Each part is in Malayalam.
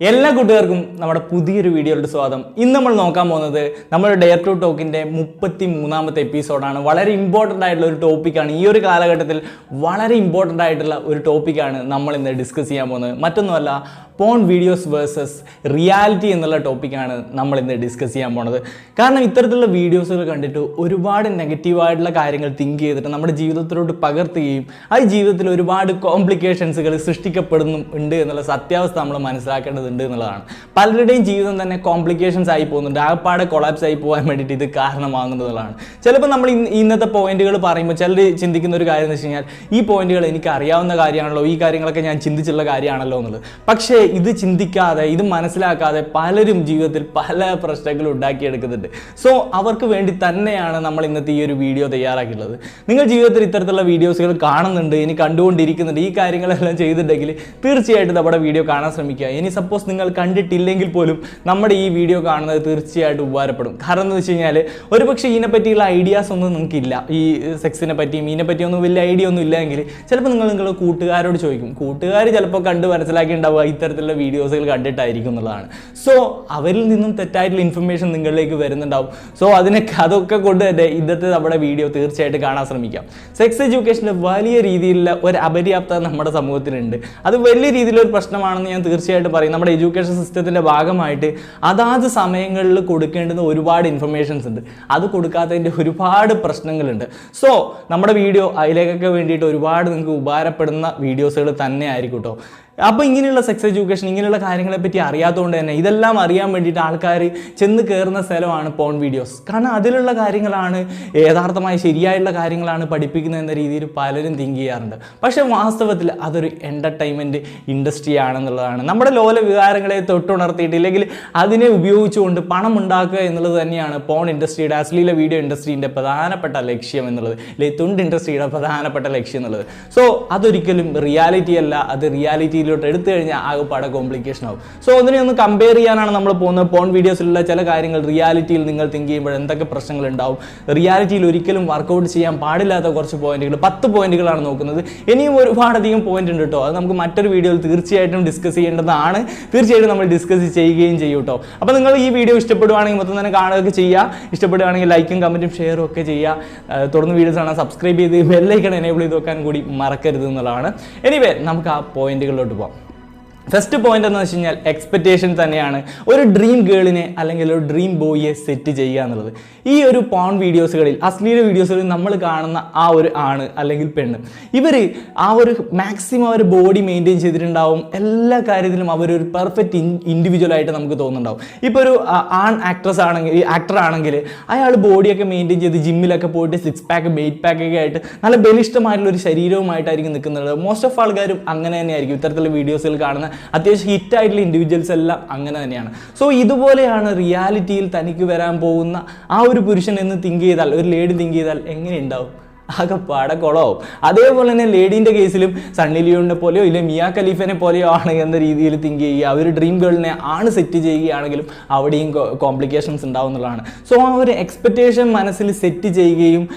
എല്ലാ കൂട്ടുകാർക്കും നമ്മുടെ പുതിയൊരു വീഡിയോയുടെ സ്വാഗതം. ഇന്ന് നമ്മൾ നോക്കാൻ പോകുന്നത് നമ്മുടെ ഡെയർ ടു ടോക്കിൻ്റെ 33ാമത്തെ എപ്പിസോഡാണ്. വളരെ ഇമ്പോർട്ടൻ്റ് ആയിട്ടുള്ള ഒരു ടോപ്പിക്കാണ്. ഈ ഒരു കാലഘട്ടത്തിൽ വളരെ ഇമ്പോർട്ടൻ്റ് ആയിട്ടുള്ള ഒരു ടോപ്പിക്കാണ് നമ്മൾ ഇന്ന് ഡിസ്കസ് ചെയ്യാൻ പോകുന്നത്. മറ്റൊന്നുമല്ല, പോൺ വീഡിയോസ് വേഴ്സസ് റിയാലിറ്റി എന്നുള്ള ടോപ്പിക്കാണ് നമ്മൾ ഇന്ന് ഡിസ്കസ് ചെയ്യാൻ പോണത്. കാരണം ഇത്തരത്തിലുള്ള വീഡിയോസുകൾ കണ്ടിട്ട് ഒരുപാട് നെഗറ്റീവായിട്ടുള്ള കാര്യങ്ങൾ തിങ്ക് ചെയ്തിട്ട് നമ്മുടെ ജീവിതത്തിലോട്ട് പകർത്തുകയും ആ ജീവിതത്തിൽ ഒരുപാട് കോംപ്ലിക്കേഷൻസുകൾ സൃഷ്ടിക്കപ്പെടുന്നുണ്ട് എന്നുള്ള സത്യാവസ്ഥ നമ്മൾ മനസ്സിലാക്കേണ്ടതുണ്ട് എന്നുള്ളതാണ്. പലരുടെയും ജീവിതം തന്നെ കോംപ്ലിക്കേഷൻസ് ആയി പോകുന്നുണ്ട്. ആകപ്പാടെ കൊളാപ്സ് ആയി പോകാൻ വേണ്ടിയിട്ട് ഇത് കാരണമാകുന്നതാണ്. ചിലപ്പോൾ നമ്മൾ ഇന്നത്തെ പോയിന്റുകൾ പറയുമ്പോൾ ചിലർ ചിന്തിക്കുന്ന ഒരു കാര്യം എന്ന് വെച്ച് കഴിഞ്ഞാൽ, ഈ പോയിന്റുകൾ എനിക്ക് അറിയാവുന്ന കാര്യമാണല്ലോ, ഈ കാര്യങ്ങളൊക്കെ ഞാൻ ചിന്തിച്ചുള്ള കാര്യമാണല്ലോ എന്നുള്ളത്. പക്ഷേ ഇത് ചിന്തിക്കാതെ, ഇത് മനസ്സിലാക്കാതെ പലരും ജീവിതത്തിൽ പല പ്രശ്നങ്ങൾ ഉണ്ടാക്കിയെടുക്കുന്നുണ്ട്. സോ അവർക്ക് വേണ്ടി തന്നെയാണ് നമ്മൾ ഇന്നത്തെ ഈ ഒരു വീഡിയോ തയ്യാറാക്കിയിട്ടുള്ളത്. നിങ്ങൾ ജീവിതത്തിൽ ഇത്തരത്തിലുള്ള വീഡിയോസുകൾ കാണുന്നുണ്ട്, ഇനി കണ്ടുകൊണ്ടിരിക്കുന്നുണ്ട്, ഈ കാര്യങ്ങളെല്ലാം ചെയ്തിട്ടുണ്ടെങ്കിൽ തീർച്ചയായിട്ടും നമ്മുടെ വീഡിയോ കാണാൻ ശ്രമിക്കുക. ഇനി സപ്പോസ് നിങ്ങൾ കണ്ടിട്ടില്ലെങ്കിൽ പോലും നമ്മുടെ ഈ വീഡിയോ കാണുന്നത് തീർച്ചയായിട്ടും ഉപകാരപ്പെടും. കാരണം എന്ന് വെച്ച് കഴിഞ്ഞാൽ, ഒരുപക്ഷെ ഇതിനെപ്പറ്റിയുള്ള ഐഡിയാസ് ഒന്നും നിങ്ങൾക്കില്ല, ഈ സെക്സിനെ പറ്റിയും ഇതിനെപ്പറ്റിയൊന്നും വലിയ ഐഡിയ ഒന്നും ഇല്ലെങ്കിൽ ചിലപ്പോൾ നിങ്ങളുടെ കൂട്ടുകാരോട് ചോദിക്കും. കൂട്ടുകാർ ചിലപ്പോൾ കണ്ട് മനസ്സിലാക്കിയിട്ടുണ്ടാവുക ഇത്തരത്തിലുള്ള വീഡിയോസുകൾ കണ്ടിട്ടായിരിക്കും എന്നുള്ളതാണ്. സോ അവരിൽ നിന്നും തെറ്റായിട്ടുള്ള ഇൻഫർമേഷൻ നിങ്ങളിലേക്ക് വരുന്നുണ്ടാവും. സോ അതൊക്കെ കൊണ്ട് തന്നെ ഇന്നത്തെ നമ്മുടെ വീഡിയോ തീർച്ചയായിട്ടും കാണാൻ ശ്രമിക്കാം. സെക്സ് എഡ്യൂക്കേഷനിൽ വലിയ രീതിയിലുള്ള ഒരു അപര്യാപ്തത നമ്മുടെ സമൂഹത്തിലുണ്ട്. അത് വലിയ രീതിയിലൊരു പ്രശ്നമാണെന്ന് ഞാൻ തീർച്ചയായിട്ടും പറയും. നമ്മുടെ എഡ്യൂക്കേഷൻ സിസ്റ്റത്തിൻ്റെ ഭാഗമായിട്ട് അതാത് സമയങ്ങളിൽ കൊടുക്കേണ്ടുന്ന ഒരുപാട് ഇൻഫർമേഷൻസ് ഉണ്ട്. അത് കൊടുക്കാത്തതിൻ്റെ ഒരുപാട് പ്രശ്നങ്ങളുണ്ട്. സോ നമ്മുടെ വീഡിയോ അതിലേക്കൊക്കെ വേണ്ടിയിട്ട് ഒരുപാട് നിങ്ങൾക്ക് ഉപകാരപ്പെടുന്ന വീഡിയോസുകൾ തന്നെ ആയിരിക്കും കേട്ടോ. അപ്പോൾ ഇങ്ങനെയുള്ള സെക്സ് എഡ്യൂക്കേഷൻ, ഇങ്ങനെയുള്ള കാര്യങ്ങളെപ്പറ്റി അറിയാത്തതുകൊണ്ട് തന്നെ ഇതെല്ലാം അറിയാൻ വേണ്ടിയിട്ട് ആൾക്കാർ ചെന്ന് കയറുന്ന സ്ഥലമാണ് പോൺ വീഡിയോസ്. കാരണം അതിലുള്ള കാര്യങ്ങളാണ് യഥാർത്ഥമായി ശരിയായുള്ള കാര്യങ്ങളാണ് പഠിപ്പിക്കുന്നത് എന്ന രീതിയിൽ പലരും തിങ്ക് ചെയ്യാറുണ്ട്. പക്ഷേ വാസ്തവത്തിൽ അതൊരു എൻ്റർടൈൻമെൻറ്റ് ഇൻഡസ്ട്രി ആണെന്നുള്ളതാണ്. നമ്മുടെ ലോല വികാരങ്ങളെ തൊട്ടുണർത്തിയിട്ട് ഇല്ലെങ്കിൽ അതിനെ ഉപയോഗിച്ചുകൊണ്ട് പണം ഉണ്ടാക്കുക എന്നുള്ളത് തന്നെയാണ് പോൺ ഇൻഡസ്ട്രിയുടെ, അശ്ലീല വീഡിയോ ഇൻഡസ്ട്രീൻ്റെ പ്രധാനപ്പെട്ട ലക്ഷ്യം എന്നുള്ളത്, അല്ലെങ്കിൽ തുണ്ട് ഇൻഡസ്ട്രിയുടെ പ്രധാനപ്പെട്ട ലക്ഷ്യം എന്നുള്ളത്. സോ അതൊരിക്കലും റിയാലിറ്റി അല്ല. അത് റിയാലിറ്റി എടുത്തു കഴിഞ്ഞാൽ ആകെപ്പാടെ കോംപ്ലിക്കേഷൻ ആവും. സോ അതിനെ ഒന്ന് കമ്പയർ ചെയ്യാനാണ് നമ്മൾ പോകുന്നത്. പോൺ വീഡിയോസിലുള്ള ചില കാര്യങ്ങൾ റിയാലിറ്റിയിൽ നിങ്ങൾ തിങ്ക് ചെയ്യുമ്പോൾ എന്തൊക്കെ പ്രശ്നങ്ങൾ ഉണ്ടാവും, റിയാലിറ്റിയിൽ ഒരിക്കലും വർക്കൗട്ട് ചെയ്യാൻ പാടില്ലാത്ത കുറച്ച് പോയിന്റുകൾ, 10 പോയിന്റുകളാണ് നോക്കുന്നത്. ഇനിയും ഒരുപാടധികം പോയിന്റ് ഉണ്ട് കേട്ടോ. അത് നമുക്ക് മറ്റൊരു വീഡിയോയിൽ തീർച്ചയായിട്ടും ഡിസ്കസ് ചെയ്യേണ്ടതാണ്. തീർച്ചയായിട്ടും നമ്മൾ ഡിസ്കസ് ചെയ്യുകയും ചെയ്യും കേട്ടോ. അപ്പോൾ നിങ്ങൾ ഈ വീഡിയോ ഇഷ്ടപ്പെടുവാണെങ്കിൽ മൊത്തം തന്നെ കാണുകയൊക്കെ ചെയ്യുക. ഇഷ്ടപ്പെടുകയാണെങ്കിൽ ലൈക്കും കമൻറ്റും ഷെയറും ഒക്കെ ചെയ്യുക. തുടർന്ന് വീഡിയോസ് കാണാൻ സബ്സ്ക്രൈബ് ചെയ്ത് ബെല്ലൈക്കൺ എനേബിൾ ചെയ്ത് വെക്കാൻ കൂടി മറക്കരുത് എന്നുള്ളതാണ്. എനിവേ നമുക്ക് ആ പോയിന്റുകളിലോട്ട് പോകാം. ഫസ്റ്റ് പോയിന്റ് എന്ന് വെച്ച് കഴിഞ്ഞാൽ എക്സ്പെക്റ്റേഷൻ തന്നെയാണ്. ഒരു ഡ്രീം ഗേളിനെ അല്ലെങ്കിൽ ഒരു ഡ്രീം ബോയിയെ സെറ്റ് ചെയ്യുക എന്നുള്ളത്. ഈ ഒരു പോൺ വീഡിയോസുകളിൽ, അശ്ലീല വീഡിയോസുകളിൽ നമ്മൾ കാണുന്ന ആ ഒരു ആണ് അല്ലെങ്കിൽ പെണ്ണ്, ഇവർ ആ ഒരു മാക്സിമം ഒരു ബോഡി മെയിൻറ്റെയിൻ ചെയ്തിട്ടുണ്ടാവും. എല്ലാ കാര്യത്തിലും അവരൊരു പെർഫെക്റ്റ് ഇൻഡിവിജ്വലായിട്ട് നമുക്ക് തോന്നുന്നുണ്ടാവും. ഇപ്പോൾ ഒരു ആക്ടർ ആണെങ്കിൽ അയാൾ ബോഡിയൊക്കെ മെയിൻറ്റെയിൻ ചെയ്ത് ജിമ്മിലൊക്കെ പോയിട്ട് 6 പാക്ക് 8 പാക്കൊക്കെ ആയിട്ട് നല്ല ബലിഷ്ടമായിട്ടുള്ള ഒരു ശരീരവുമായിട്ടായിരിക്കും നിൽക്കുന്നത്. മോസ്റ്റ് ഓഫ് ആൾക്കാരും അങ്ങനെ തന്നെയായിരിക്കും. ഇത്തരത്തിലുള്ള വീഡിയോസുകൾ കാണുന്ന അത്യാവശ്യം ഹിറ്റായിട്ടുള്ള ഇൻഡിവിജ്വൽസ് എല്ലാം അങ്ങനെ തന്നെയാണ്. സോ ഇതുപോലെയാണ് റിയാലിറ്റിയിൽ തനിക്ക് വരാൻ പോകുന്ന ആ ഒരു പുരുഷൻ എന്ന് തിങ്ക് ചെയ്താൽ, ഒരു ലേഡി തിങ്ക് ചെയ്താൽ എങ്ങനെ ഉണ്ടാവും? ആകെപ്പാടെ കുളമാവും. അതേപോലെ തന്നെ ലേഡീൻ്റെ കേസിലും സണ്ണി ലിയോണിനെ പോലെയോ ഇല്ലെങ്കിൽ മിയ ഖലീഫിനെ പോലെയോ ആണ് എന്ന രീതിയിൽ തിങ്ക് ചെയ്യുക. അവർ ഡ്രീം ഗേളിനെ ആണ് സെറ്റ് ചെയ്യുകയാണെങ്കിലും അവിടെയും കോംപ്ലിക്കേഷൻസ് ഉണ്ടാവും എന്നുള്ളതാണ്. സോ ആ ഒരു എക്സ്പെക്റ്റേഷൻ മനസ്സിൽ സെറ്റ് ചെയ്യുകയും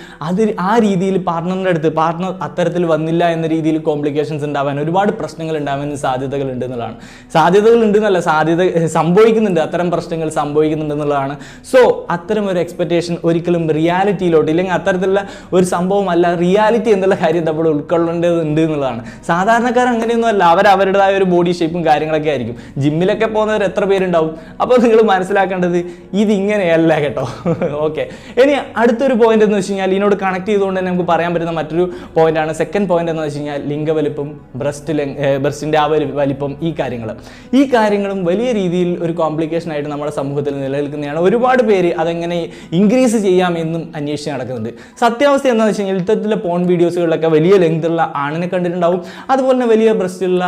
ആ രീതിയിൽ പാർട്ട്ണർ അത്തരത്തിൽ വന്നില്ല എന്ന രീതിയിൽ കോംപ്ലിക്കേഷൻസ് ഉണ്ടാവാൻ, ഒരുപാട് പ്രശ്നങ്ങൾ ഉണ്ടാവാൻ സാധ്യതകളുണ്ട് എന്നുള്ളതാണ്. സംഭവിക്കുന്നുണ്ട്, അത്തരം പ്രശ്നങ്ങൾ സംഭവിക്കുന്നുണ്ട് എന്നുള്ളതാണ്. സോ അത്തരം ഒരു എക്സ്പെക്റ്റേഷൻ ഒരിക്കലും റിയാലിറ്റിയിലോട്ട്, ഇല്ലെങ്കിൽ അത്തരത്തിലുള്ള ഒരു സംഭവം അല്ല റിയാലിറ്റി എന്നുള്ള കാര്യം നമ്മൾ ഉൾക്കൊള്ളേണ്ടതുണ്ട് എന്നുള്ളതാണ്. സാധാരണക്കാർ അങ്ങനെയൊന്നും അല്ല. അവരുടേതായ ഒരു ബോഡി ഷേപ്പും കാര്യങ്ങളൊക്കെ ആയിരിക്കും. ജിമ്മിലൊക്കെ പോകുന്നവർ എത്ര പേരുണ്ടാവും? അപ്പോൾ നിങ്ങൾ മനസ്സിലാക്കേണ്ടത് ഇതിങ്ങനെയല്ല കേട്ടോ. ഓക്കെ, ഇനി അടുത്തൊരു പോയിന്റ് എന്ന് വെച്ച് കഴിഞ്ഞാൽ, ഇതിനോട് കണക്ട് ചെയ്തുകൊണ്ട് തന്നെ നമുക്ക് പറയാൻ പറ്റുന്ന മറ്റൊരു പോയിന്റാണ്. സെക്കൻഡ് പോയിന്റ് എന്ന് വെച്ച് കഴിഞ്ഞാൽ ലിംഗവലിപ്പം, ബ്രസ്റ്റിൻ്റെ ആ വലിപ്പം, ഈ കാര്യങ്ങളും വലിയ രീതിയിൽ ഒരു കോംപ്ലിക്കേഷൻ ആയിട്ട് നമ്മുടെ സമൂഹത്തിൽ നിലനിൽക്കുന്നതാണ്. ഒരുപാട് പേര് അതെങ്ങനെ ഇൻക്രീസ് ചെയ്യാമെന്നും അന്വേഷിച്ച് നടക്കുന്നുണ്ട്. സത്യാവസ്ഥ എന്താണെന്ന് വെച്ച് കഴിഞ്ഞാൽ, ഇത്തരത്തിലുള്ള പോൺ വീഡിയോസുകളിലൊക്കെ വലിയ ലെങ്ത്തുള്ള ആണിനെ കണ്ടിട്ടുണ്ടാവും. അതുപോലെ തന്നെ വലിയ ബ്രസ്റ്റുള്ള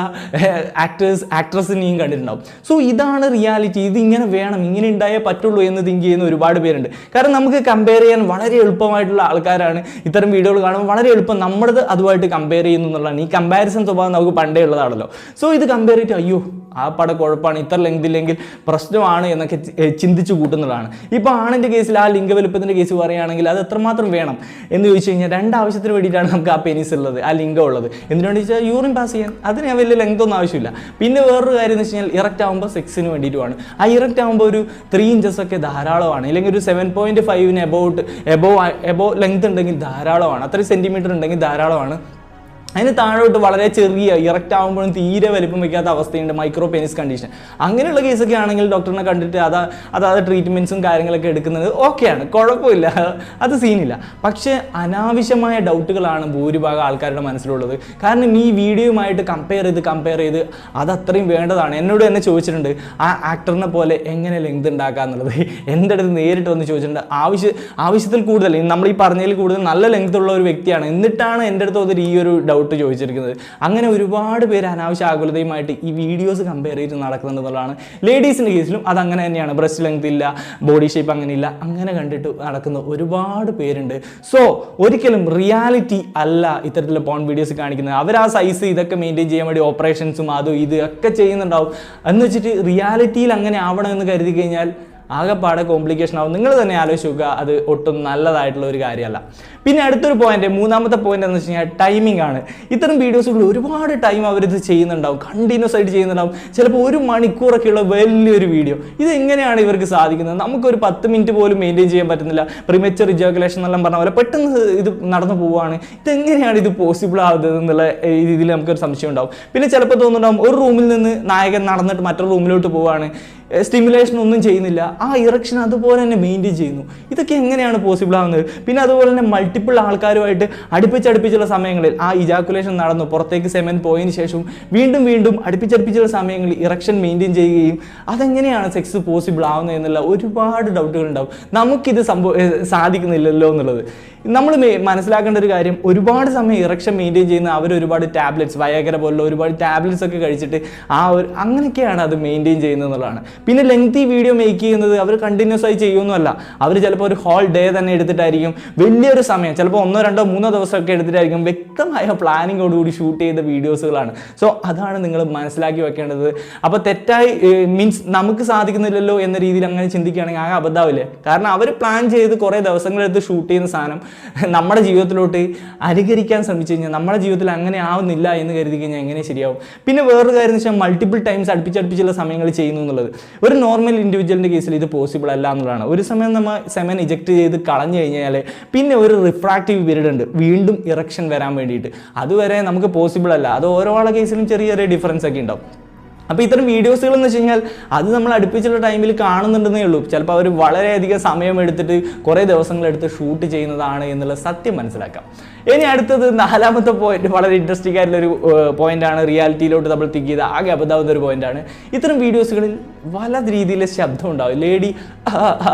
ആക്ട്രസിനെയും കണ്ടിട്ടുണ്ടാവും. സോ ഇതാണ് റിയാലിറ്റി. ഇതിങ്ങനെ വേണം, ഇങ്ങനെ ഉണ്ടായേ പറ്റുള്ളൂ എന്ന് തിങ്ക് ചെയ്യുന്ന ഒരുപാട് പേരുണ്ട്. കാരണം നമുക്ക് കമ്പയർ ചെയ്യാൻ വളരെ എളുപ്പമായിട്ടുള്ള ആൾക്കാരാണ്. ഇത്തരം വീഡിയോകൾ കാണുമ്പോൾ വളരെ എളുപ്പം നമ്മളത് അതുമായിട്ട് കമ്പയർ ചെയ്യുന്നു എന്നുള്ളതാണ്. ഈ കമ്പാരിസൺ സ്വഭാവം നമുക്ക് പണ്ടേ ഉള്ളതാണല്ലോ. സോ ഇത് കമ്പയർ ചെയ്തിട്ട് അയ്യോ ആ പട കുഴപ്പമാണ്, ഇത്ര ലെങ്ത് ഇല്ലെങ്കിൽ പ്രശ്നമാണ് എന്നൊക്കെ ചിന്തിച്ചു കൂട്ടുന്നതാണ്. ഇപ്പോൾ ആണിൻ്റെ കേസിൽ ആ ലിംഗവലുപ്പത്തിൻ്റെ കേസ് പറയുകയാണെങ്കിൽ അത് എത്രമാത്രം വേണം എന്ന് ചോദിച്ചു കഴിഞ്ഞാൽ 2 ആവശ്യത്തിന് വേണ്ടിയിട്ടാണ് നമുക്ക് ആ പെനിസ് ഉള്ളത്, ആ ലിംഗം ഉള്ളത്. എന്തിനാണ് ചോദിച്ചാൽ യൂറിൻ പാസ് ചെയ്യാൻ, അതിന് വലിയ ലെങ്ത് ഒന്നും ആവശ്യമില്ല. പിന്നെ വേറൊരു കാര്യം എന്ന് വെച്ച് കഴിഞ്ഞാൽ ഇറക്റ്റ് ആകുമ്പോൾ സെക്സിന് വേണ്ടിയിട്ടുമാണ്. ആ ഇറക്റ്റ് ആകുമ്പോൾ ഒരു 3 ഇഞ്ചസ് ഒക്കെ ധാരാളമാണ്, അല്ലെങ്കിൽ ഒരു 7.5 എബോ ലെങ്ത് ഉണ്ടെങ്കിൽ ധാരാളമാണ്, അത്രയും സെൻറ്റിമീറ്റർ ഉണ്ടെങ്കിൽ ധാരാളമാണ്. അതിന് താഴോട്ട് വളരെ ചെറിയ ഇറക്റ്റ് ആകുമ്പോഴും തീരെ വലിപ്പം വയ്ക്കാത്ത അവസ്ഥയുണ്ട്, മൈക്രോ പെനിസ് കണ്ടീഷൻ. അങ്ങനെയുള്ള കേസൊക്കെ ആണെങ്കിൽ ഡോക്ടറിനെ കണ്ടിട്ട് അതായത് ട്രീറ്റ്മെൻറ്റ്സും കാര്യങ്ങളൊക്കെ എടുക്കുന്നത് ഓക്കെയാണ്, കുഴപ്പമില്ല, അത് സീനില്ല. പക്ഷേ അനാവശ്യമായ ഡൗട്ടുകളാണ് ഭൂരിഭാഗം ആൾക്കാരുടെ മനസ്സിലുള്ളത്. കാരണം ഈ വീഡിയോയുമായിട്ട് കമ്പയർ ചെയ്ത് അത് അത്രയും വേണ്ടതാണ്. എന്നോട് തന്നെ ചോദിച്ചിട്ടുണ്ട് ആ ആക്ടറിനെ പോലെ എങ്ങനെ ലെങ്ത് ഉണ്ടാക്കുക എന്നുള്ളത്. എൻ്റെ അടുത്ത് നേരിട്ട് വന്ന് ചോദിച്ചിട്ടുണ്ട്. ആവശ്യത്തിൽ കൂടുതൽ, നമ്മൾ ഈ പറഞ്ഞതിൽ കൂടുതൽ നല്ല ലെങ്ത് ഉള്ള ഒരു വ്യക്തിയാണ്, എന്നിട്ടാണ് എൻ്റെ അടുത്ത് വന്നിട്ട് ഈ ഒരു ഡൗട്ട് ചോദിച്ചിരിക്കുന്നത്. അങ്ങനെ ഒരുപാട് പേര് അനാവശ്യ ആകുലതയുമായിട്ട് ഈ വീഡിയോസ് കമ്പയർ ചെയ്ത് നടക്കുന്നുണ്ടെന്നുള്ളതാണ്. ലേഡീസിൻ്റെ കേസിലും അത് അങ്ങനെ തന്നെയാണ്. ബ്രസ്റ്റ് ലെങ്ത് ഇല്ല, ബോഡി ഷേപ്പ് അങ്ങനെ ഇല്ല, അങ്ങനെ കണ്ടിട്ട് നടക്കുന്ന ഒരുപാട് പേരുണ്ട്. സോ ഒരിക്കലും റിയാലിറ്റി അല്ല ഇത്തരത്തിലുള്ള പോൺ വീഡിയോസ് കാണിക്കുന്നത്. അവർ ആ സൈസ് ഇതൊക്കെ മെയിൻറ്റെയിൻ ചെയ്യാൻ വേണ്ടി ഓപ്പറേഷൻസും അതും ഇത് ഒക്കെ ചെയ്യുന്നുണ്ടാവും. എന്ന് വെച്ചിട്ട് റിയാലിറ്റിയിൽ അങ്ങനെ ആവണമെന്ന് കരുതി കഴിഞ്ഞാൽ ആകെപ്പാടെ കോംപ്ലിക്കേഷൻ ആവും. നിങ്ങൾ തന്നെ ആലോചിച്ച് നോക്കുക, അത് ഒട്ടും നല്ലതായിട്ടുള്ള ഒരു കാര്യമല്ല. പിന്നെ അടുത്തൊരു പോയിന്റ്, 3ാമത്തെ പോയിന്റ് എന്ന് വെച്ച് കഴിഞ്ഞാൽ ടൈമിംഗ് ആണ്. ഇത്തരം വീഡിയോസുകൾ ഒരുപാട് ടൈം അവരിത് ചെയ്യുന്നുണ്ടാവും, കണ്ടിന്യൂസ് ആയിട്ട് ചെയ്യുന്നുണ്ടാവും. ചിലപ്പോൾ 1 മണിക്കൂറൊക്കെയുള്ള വലിയൊരു വീഡിയോ. ഇത് എങ്ങനെയാണ് ഇവർക്ക് സാധിക്കുന്നത്? നമുക്കൊരു 10 മിനിറ്റ് പോലും മെയിൻറ്റെയിൻ ചെയ്യാൻ പറ്റുന്നില്ല. പ്രിമച്ചർ ഇജാക്കുലേഷൻ എന്നെല്ലാം പറഞ്ഞ പോലെ പെട്ടെന്ന് ഇത് നടന്നു പോവുകയാണ്. ഇതെങ്ങനെയാണ് ഇത് പോസിബിൾ ആവുന്നത് എന്നുള്ള രീതിയിൽ നമുക്കൊരു സംശയം ഉണ്ടാവും. പിന്നെ ചിലപ്പോൾ തോന്നുന്നുണ്ടാവും ഒരു റൂമിൽ നിന്ന് നായകൻ നടന്നിട്ട് മറ്റൊരു റൂമിലോട്ട് പോവുകയാണ്, സ്റ്റിമുലേഷൻ ഒന്നും ചെയ്യുന്നില്ല, ആ ഇറക്ഷൻ അതുപോലെ തന്നെ മെയിൻറ്റെയിൻ ചെയ്യുന്നു. ഇതൊക്കെ എങ്ങനെയാണ് പോസിബിൾ ആവുന്നത്? പിന്നെ അതുപോലെ തന്നെ മൾട്ടിപ്പിൾ ആൾക്കാരുമായിട്ട് അടുപ്പിച്ചുള്ള സമയങ്ങളിൽ ആ ഇജാക്കുലേഷൻ നടന്നു പുറത്തേക്ക് സെമൻ പോയതിന് ശേഷം വീണ്ടും അടുപ്പിച്ചുള്ള സമയങ്ങളിൽ ഇറക്ഷൻ മെയിൻറ്റെയിൻ ചെയ്യുകയും അതെങ്ങനെയാണ് സെക്സ് പോസിബിൾ ആവുന്നത് എന്നുള്ള ഒരുപാട് ഡൗട്ടുകൾ ഉണ്ടാവും. നമുക്കിത് സാധിക്കുന്നില്ലല്ലോ എന്നുള്ളത്. നമ്മൾ മനസ്സിലാക്കേണ്ട ഒരു കാര്യം, ഒരുപാട് സമയം ഇറക്ഷൻ മെയിൻറ്റെയിൻ ചെയ്യുന്ന അവർ ഒരുപാട് ടാബ്ലറ്റ്സ്, വയഗര പോലുള്ള ഒരുപാട് ടാബ്ലറ്റ്സ് ഒക്കെ കഴിച്ചിട്ട് അങ്ങനെയൊക്കെയാണ് അത് മെയിൻറ്റെയിൻ ചെയ്യുന്നത് എന്നുള്ളതാണ്. പിന്നെ ലെങ്തി വീഡിയോ മേക്ക് ചെയ്യുന്നത് അവർ കണ്ടിന്യൂസ് ആയി ചെയ്യുന്നതല്ല. അവർ ചിലപ്പോൾ ഒരു ഹോൾ ഡേ തന്നെ എടുത്തിട്ടായിരിക്കും, വലിയൊരു സമയം, ചിലപ്പോൾ 1, 2, 3 ദിവസമൊക്കെ എടുത്തിട്ടായിരിക്കും വ്യക്തമായ പ്ലാനിങ്ങോടുകൂടി ഷൂട്ട് ചെയ്ത വീഡിയോസുകളാണ്. സോ അതാണ് നിങ്ങൾ മനസ്സിലാക്കി വെക്കേണ്ടത്. അപ്പോൾ തെറ്റായി മീൻസ് നമുക്ക് സാധിക്കുന്നില്ലല്ലോ എന്ന രീതിയിൽ അങ്ങനെ ചിന്തിക്കുകയാണെങ്കിൽ ആകെ അബദ്ധമാവില്ലേ? കാരണം അവർ പ്ലാൻ ചെയ്ത് കുറേ ദിവസങ്ങളെടുത്ത് ഷൂട്ട് ചെയ്യുന്ന സാധനം നമ്മുടെ ജീവിതത്തിലോട്ട് അനുകരിക്കാൻ ശ്രമിച്ചു കഴിഞ്ഞാൽ നമ്മുടെ ജീവിതത്തിൽ അങ്ങനെ ആവുന്നില്ല എന്ന് കരുതി കഴിഞ്ഞാൽ എങ്ങനെ ശരിയാവും? പിന്നെ വേറൊരു കാര്യം എന്ന് വെച്ചാൽ മൾട്ടിപ്പിൾ ടൈംസ് അടുപ്പിച്ചുള്ള സമയങ്ങൾ ചെയ്യുന്നു എന്നുള്ളത്. ഒരു നോർമൽ ഇൻഡിവിജ്വലിൻ്റെ കേസിൽ ഇത് പോസിബിൾ അല്ല എന്നുള്ളതാണ്. ഒരു സമയം നമ്മൾ സെമൻ ഇജക്ട് ചെയ്ത് കളഞ്ഞു കഴിഞ്ഞാൽ പിന്നെ ഒരു റിഫ്രാക്റ്റീവ് പീരീഡ് ഉണ്ട്, വീണ്ടും ഇറക്ഷൻ വരാൻ വേണ്ടിയിട്ട്. അതുവരെ നമുക്ക് പോസിബിൾ അല്ല. അത് ഓരോ ആളുടെ കേസിലും ചെറിയ ഡിഫറൻസ് ഒക്കെ ഉണ്ടാവും. അപ്പോൾ ഇത്തരം വീഡിയോസുകൾ എന്ന് വെച്ച് കഴിഞ്ഞാൽ അത് നമ്മൾ അടുപ്പിച്ചുള്ള ടൈമിൽ കാണുന്നുണ്ടെന്നേ ഉള്ളൂ. ചിലപ്പോൾ അവർ വളരെയധികം സമയം എടുത്തിട്ട് കുറേ ദിവസങ്ങളെടുത്ത് ഷൂട്ട് ചെയ്യുന്നതാണ് എന്നുള്ള സത്യം മനസ്സിലാക്കാം. ഇനി അടുത്തത് 4ാമത്തെ പോയിന്റ് വളരെ ഇൻട്രസ്റ്റിംഗ് ആയിട്ടുള്ളൊരു പോയിന്റാണ്. റിയാലിറ്റിയിലോട്ട് നമ്മൾ തിങ്ക് ചെയ്ത് ആകെ അബദ്ധാവുന്ന ഒരു പോയിന്റാണ്. ഇത്തരം വീഡിയോസുകളിൽ പല രീതിയിലെ ശബ്ദം ഉണ്ടാവും. ലേഡി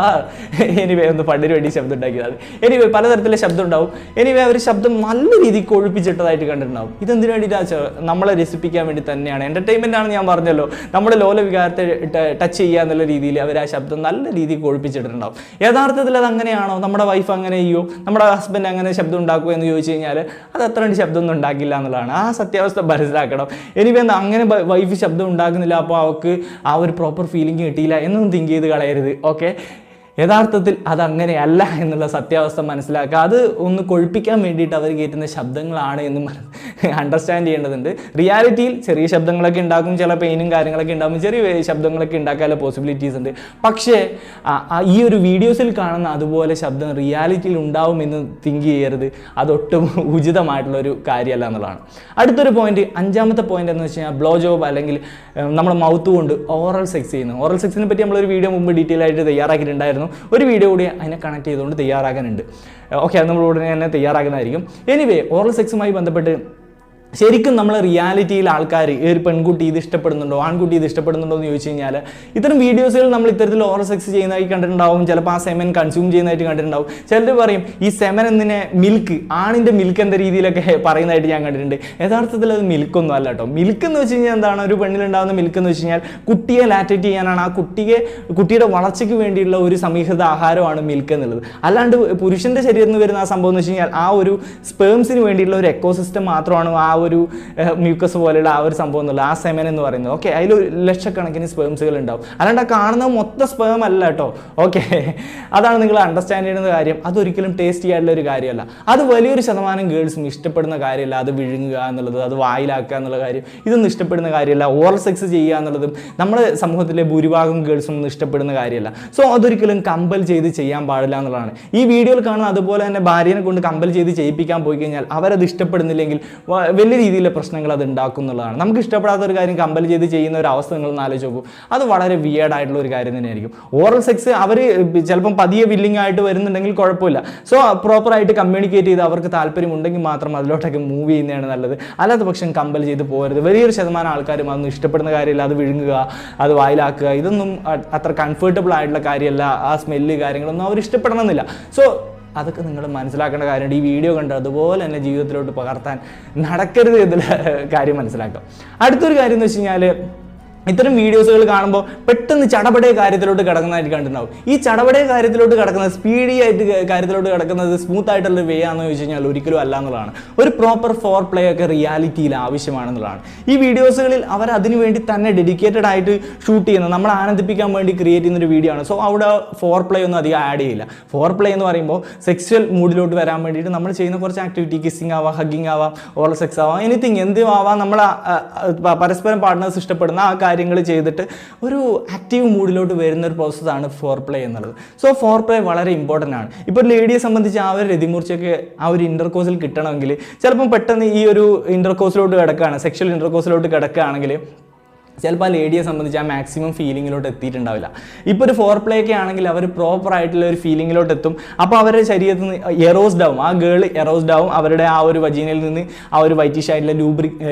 എനിവേ ഒന്ന് പണ്ടിന് വേണ്ടി ശബ്ദം ഉണ്ടാക്കിയതാണ്. എനിവേ പലതരത്തിലെ ശബ്ദം ഉണ്ടാവും. എനിവേ അവർ ശബ്ദം നല്ല രീതിക്ക് കൊഴുപ്പിച്ചിട്ടതായിട്ട് കണ്ടിട്ടുണ്ടാവും. ഇതെന്തിനു വേണ്ടിയിട്ടാണ്? നമ്മളെ രസിപ്പിക്കാൻ വേണ്ടി തന്നെയാണ്. എൻ്റർടൈൻമെൻ്റ് ആണ്, ഞാൻ പറഞ്ഞല്ലോ. നമ്മുടെ ലോല വികാരത്തെ ടച്ച് ചെയ്യുക എന്നുള്ള രീതിയിൽ അവർ ആ ശബ്ദം നല്ല രീതിയിൽ കൊഴുപ്പിച്ചിട്ടുണ്ടാവും. യഥാർത്ഥത്തിൽ അത് അങ്ങനെയാണോ? നമ്മുടെ വൈഫ് അങ്ങനെ ചെയ്യോ, നമ്മുടെ ഹസ്ബൻഡ് അങ്ങനെ ശബ്ദം ഉണ്ടാക്കുമോ എന്ന് ചോദിച്ചു കഴിഞ്ഞാൽ അത് അത്ര ശബ്ദമൊന്നും ഉണ്ടാക്കില്ല എന്നുള്ളതാണ്. ആ സത്യാവസ്ഥ മനസ്സിലാക്കണം. എനിവേ അങ്ങനെ വൈഫ് ശബ്ദം ഉണ്ടാക്കുന്നില്ല, അപ്പോൾ അവർക്ക് ആ ഒരു പ്രോപ്പർ ഫീലിംഗ് കിട്ടിയില്ല എന്നൊന്നും തിങ്ക് ചെയ്ത് കളയരുത്. ഓക്കെ, യഥാർത്ഥത്തിൽ അതങ്ങനെയല്ല എന്നുള്ള സത്യാവസ്ഥ മനസ്സിലാക്കുക. അത് ഒന്ന് കൊഴുപ്പിക്കാൻ വേണ്ടിയിട്ട് അവർ കയറ്റുന്ന ശബ്ദങ്ങളാണ് എന്ന് അണ്ടർസ്റ്റാൻഡ് ചെയ്യേണ്ടതുണ്ട്. റിയാലിറ്റിയിൽ ചെറിയ ശബ്ദങ്ങളൊക്കെ ഉണ്ടാക്കും, ചില പെയിനും കാര്യങ്ങളൊക്കെ ഉണ്ടാകും, ചെറിയ ശബ്ദങ്ങളൊക്കെ ഉണ്ടാക്കാനുള്ള പോസിബിലിറ്റീസ് ഉണ്ട്. പക്ഷേ ഈ ഒരു വീഡിയോസിൽ കാണുന്ന അതുപോലെ ശബ്ദം റിയാലിറ്റിയിൽ ഉണ്ടാവും എന്ന് തിങ്ക് ചെയ്യരുത്. അതൊട്ടും ഉചിതമായിട്ടുള്ളൊരു കാര്യമല്ല എന്നുള്ളതാണ്. അടുത്തൊരു പോയിന്റ്, 5ാമത്തെ പോയിന്റ് എന്ന് വെച്ച് കഴിഞ്ഞാൽ ബ്ലോ ജോബ്, അല്ലെങ്കിൽ നമ്മൾ മൗത്ത് കൊണ്ട് ഓറൽ സെക്സ് ചെയ്യുന്നു. ഓറൽ സെക്സിനെ പറ്റി നമ്മളൊരു വീഡിയോ മുമ്പ് ഡീറ്റെയിൽ ആയിട്ട് തയ്യാറാക്കിയിട്ടുണ്ടായിരുന്നു. ഒരു വീഡിയോ കൂടി അതിനെ കണക്ട് ചെയ്തുകൊണ്ട് തയ്യാറാക്കാനുണ്ട്. ഓക്കെ, അത് നമ്മൾ ഉടനെ തന്നെ തയ്യാറാക്കുന്നതായിരിക്കും. എനിവേ ഓറൽ സെക്സുമായി ബന്ധപ്പെട്ട് ശരിക്കും നമ്മൾ റിയാലിറ്റിയിൽ ആൾക്കാർ ഒരു പെൺകുട്ടി ഇത് ഇഷ്ടപ്പെടുന്നുണ്ടോ, ആൺകുട്ടി ഇത് ഇഷ്ടപ്പെടുന്നുണ്ടോ എന്ന് ചോദിച്ചു കഴിഞ്ഞാൽ ഇത്തരം വീഡിയോസുകൾ നമ്മൾ ഇത്തരത്തിൽ ഓറൽ സെക്സ് ചെയ്യുന്നതായി കണ്ടിട്ടുണ്ടാവും. ചിലപ്പോൾ ആ സെമൻ കൺസ്യൂം ചെയ്യുന്നതായിട്ട് കണ്ടിട്ടുണ്ടാവും. ചിലർ പറയും ഈ സെമൻ എന്തിനെ മിൽക്ക്, ആണിൻ്റെ മിൽക്ക് എന്ന രീതിയിലൊക്കെ പറയുന്നതായിട്ട് ഞാൻ കണ്ടിട്ടുണ്ട്. യഥാർത്ഥത്തിൽ അത് മിൽക്കൊന്നും അല്ല കേട്ടോ. മിൽക്ക് എന്ന് വെച്ച് കഴിഞ്ഞാൽ എന്താണ്? ഒരു പെണ്ണിലുണ്ടാകുന്ന മിൽക്ക് എന്ന് വെച്ച് കഴിഞ്ഞാൽ കുട്ടിയെ ലാക്റ്റേറ്റ് ചെയ്യാനാണ്, ആ കുട്ടിയുടെ വളർച്ചയ്ക്ക് വേണ്ടിയുള്ള ഒരു സമീകൃത ആഹാരമാണ് മിൽക്ക് എന്നുള്ളത്. അല്ലാണ്ട് പുരുഷൻ്റെ ശരീരത്തിൽ നിന്ന് വരുന്ന ആ സംഭവം എന്ന് വെച്ച് കഴിഞ്ഞാൽ ആ ഒരു സ്പേംസിന് വേണ്ടിയിട്ടുള്ള ഒരു എക്കോസിസ്റ്റം മാത്രമാണ് ആ ഒരു മ്യൂക്കസ് പോലെയുള്ള ആ ഒരു സംഭവം എന്നുള്ള ആ സെമൻ എന്ന് പറയുന്നത്. ഓക്കെ, അതിൽ ലക്ഷക്കണക്കിന് സ്പേംസുകൾ ഉണ്ടാവും. അല്ലാണ്ട് ആ കാണുന്ന മൊത്തം സ്പേം അല്ല കേട്ടോ. ഓക്കെ, അതാണ് നിങ്ങൾ അണ്ടർസ്റ്റാൻഡ് ചെയ്യുന്ന കാര്യം. അതൊരിക്കലും ടേസ്റ്റ് ചെയ്യാനുള്ള ഒരു കാര്യമല്ല. അത് വലിയൊരു ശതമാനം ഗേൾസും ഇഷ്ടപ്പെടുന്ന കാര്യമല്ല. അത് വിഴുങ്ങുക എന്നുള്ളത്, അത് വായിലാക്കുക എന്നുള്ള കാര്യം, ഇതൊന്നും ഇഷ്ടപ്പെടുന്ന കാര്യമല്ല. ഓറൽ സെക്സ് ചെയ്യുക എന്നുള്ളതും നമ്മുടെ സമൂഹത്തിലെ ഭൂരിഭാഗം ഗേൾസും ഒന്നും ഇഷ്ടപ്പെടുന്ന കാര്യമല്ല. സോ അതൊരിക്കലും കമ്പൽ ചെയ്ത് ചെയ്യാൻ പാടില്ല എന്നുള്ളതാണ്. ഈ വീഡിയോയിൽ കാണുന്ന അതുപോലെ തന്നെ ഭാര്യനെ കൊണ്ട് കമ്പൽ ചെയ്ത് ചെയ്യിപ്പിക്കാൻ പോയി കഴിഞ്ഞാൽ അവരത് ഇഷ്ടപ്പെടുന്നില്ലെങ്കിൽ വലിയ രീതിയിലുള്ള പ്രശ്നങ്ങൾ അത് ഉണ്ടാക്കും എന്നുള്ളതാണ്. നമുക്ക് ഇഷ്ടപ്പെടാത്ത ഒരു കാര്യം കമ്പൽ ചെയ്ത് ചെയ്യുന്ന ഒരു അവസ്ഥ നിങ്ങളൊന്ന് ആലോചിച്ച് നോക്കൂ. അത് വളരെ വിയേർഡായിട്ടുള്ള ഒരു കാര്യം തന്നെയായിരിക്കും. ഓറൽ സെക്സ് അവർ ചിലപ്പം പതിയെ വില്ലിംഗ് ആയിട്ട് വരുന്നുണ്ടെങ്കിൽ കുഴപ്പമില്ല. സോ പ്രോപ്പറായിട്ട് കമ്മ്യൂണിക്കേറ്റ് ചെയ്ത് അവർക്ക് താല്പര്യമുണ്ടെങ്കിൽ മാത്രം അതിലോട്ടൊക്കെ മൂവ് ചെയ്യുന്നതാണ് നല്ലത്. അല്ലാത്ത പക്ഷം കമ്പൽ ചെയ്ത് പോകരുത്. വലിയൊരു ശതമാനം ആൾക്കാരും അതൊന്നും ഇഷ്ടപ്പെടുന്ന കാര്യമില്ല. അത് വിഴുങ്ങുക, അത് വായിലാക്കുക, ഇതൊന്നും അത്ര കംഫർട്ടബിൾ ആയിട്ടുള്ള കാര്യമല്ല. ആ സ്മെല്ല് കാര്യങ്ങളൊന്നും അവർ ഇഷ്ടപ്പെടണമെന്നില്ല. സോ അതൊക്കെ നിങ്ങൾ മനസ്സിലാക്കേണ്ട കാര്യമുണ്ട്. ഈ വീഡിയോ കണ്ട് അതുപോലെ തന്നെ ജീവിതത്തിലോട്ട് പകർത്താൻ നടക്കരുത് എന്നുള്ള കാര്യം മനസ്സിലാക്കാം. അടുത്തൊരു കാര്യം എന്ന് വെച്ച് കഴിഞ്ഞാൽ, ഇത്തരം വീഡിയോസുകൾ കാണുമ്പോൾ പെട്ടെന്ന് ചടപടേ കാര്യത്തിലോട്ട് കിടക്കുന്നതായിട്ട് കണ്ടിട്ടുണ്ടാവും. ഈ ചടപടേ കാര്യത്തിലോട്ട് കിടക്കുന്നത്, സ്പീഡി ആയിട്ട് കാര്യത്തിലോട്ട് കിടക്കുന്നത് സ്മൂത്ത് ആയിട്ടുള്ള വേ ആണെന്ന് ചോദിച്ചു കഴിഞ്ഞാൽ ഒരിക്കലും അല്ല എന്നുള്ളതാണ്. ഒരു പ്രോപ്പർ ഫോർ പ്ലേ ഒക്കെ റിയാലിറ്റിയിൽ ആവശ്യമാണെന്നുള്ളതാണ്. ഈ വീഡിയോസുകളിൽ അവർ അതിനു വേണ്ടി തന്നെ ഡെഡിക്കേറ്റഡ് ആയിട്ട് ഷൂട്ട് ചെയ്യുന്നത്, നമ്മളെ ആനന്ദിപ്പിക്കാൻ വേണ്ടി ക്രിയേറ്റ് ചെയ്യുന്നൊരു വീഡിയോ ആണ്. സോ അവിടെ ഫോർ പ്ലേ ഒന്നും അധികം ആഡ് ചെയ്യില്ല. ഫോർ പ്ലേ എന്ന് പറയുമ്പോൾ സെക്സ്വൽ മൂഡിലോട്ട് വരാൻ വേണ്ടിയിട്ട് നമ്മൾ ചെയ്യുന്ന കുറച്ച് ആക്ടിവിറ്റി, കിസ്സിങ് ആവാം, ഹഗ്ഗിങ് ആവാം, ഓറൽ സെക്സ് ആവാം, എനിത്തിങ് എന്തും ആവാം. നമ്മൾ പരസ്പരം പാർട്ട്നേഴ്സ് ഇഷ്ടപ്പെടുന്ന ആ കാര്യങ്ങൾ ചെയ്തിട്ട് ഒരു ആക്റ്റീവ് മൂഡിലോട്ട് വരുന്ന ഒരു പ്രോസസ്സാണ് ഫോർ പ്ലേ എന്നുള്ളത്. സോ ഫോർ പ്ലേ വളരെ ഇമ്പോർട്ടൻ്റ് ആണ്. ഇപ്പോൾ ഒരു ലേഡിയെ സംബന്ധിച്ച് ആ ഒരു രതിമൂർച്ചയൊക്കെ ആ ഒരു ഇൻ്റർകോഴ്സിൽ കിട്ടണമെങ്കിൽ ചിലപ്പം പെട്ടെന്ന് ഈ ഒരു ഇൻ്റർകോഴ്സിലോട്ട് കിടക്കുകയാണ്, സെക്ഷൽ ഇൻ്റർകോഴ്സിലോട്ട് കിടക്കുകയാണെങ്കിൽ ചിലപ്പോൾ ആ ലേഡിയെ സംബന്ധിച്ച് ആ മാക്സിമം ഫീലിങ്ങിലോട്ട് എത്തിയിട്ടുണ്ടാവില്ല. ഇപ്പോൾ ഒരു ഫോർ പ്ലേ ഒക്കെ ആണെങ്കിൽ അവർ പ്രോപ്പർ ആയിട്ടുള്ള ഒരു ഫീലിങ്ങിലോട്ട് എത്തും. അപ്പോൾ അവരുടെ ശരീരത്തിൽ നിന്ന് എറോസ്ഡ് ആവും, ആ ഗേൾ എറോസ്ഡ് ആവും. അവരുടെ ആ ഒരു വജീനയിൽ നിന്ന് ആ ഒരു വൈറ്റിഷ് ആയിട്ടുള്ള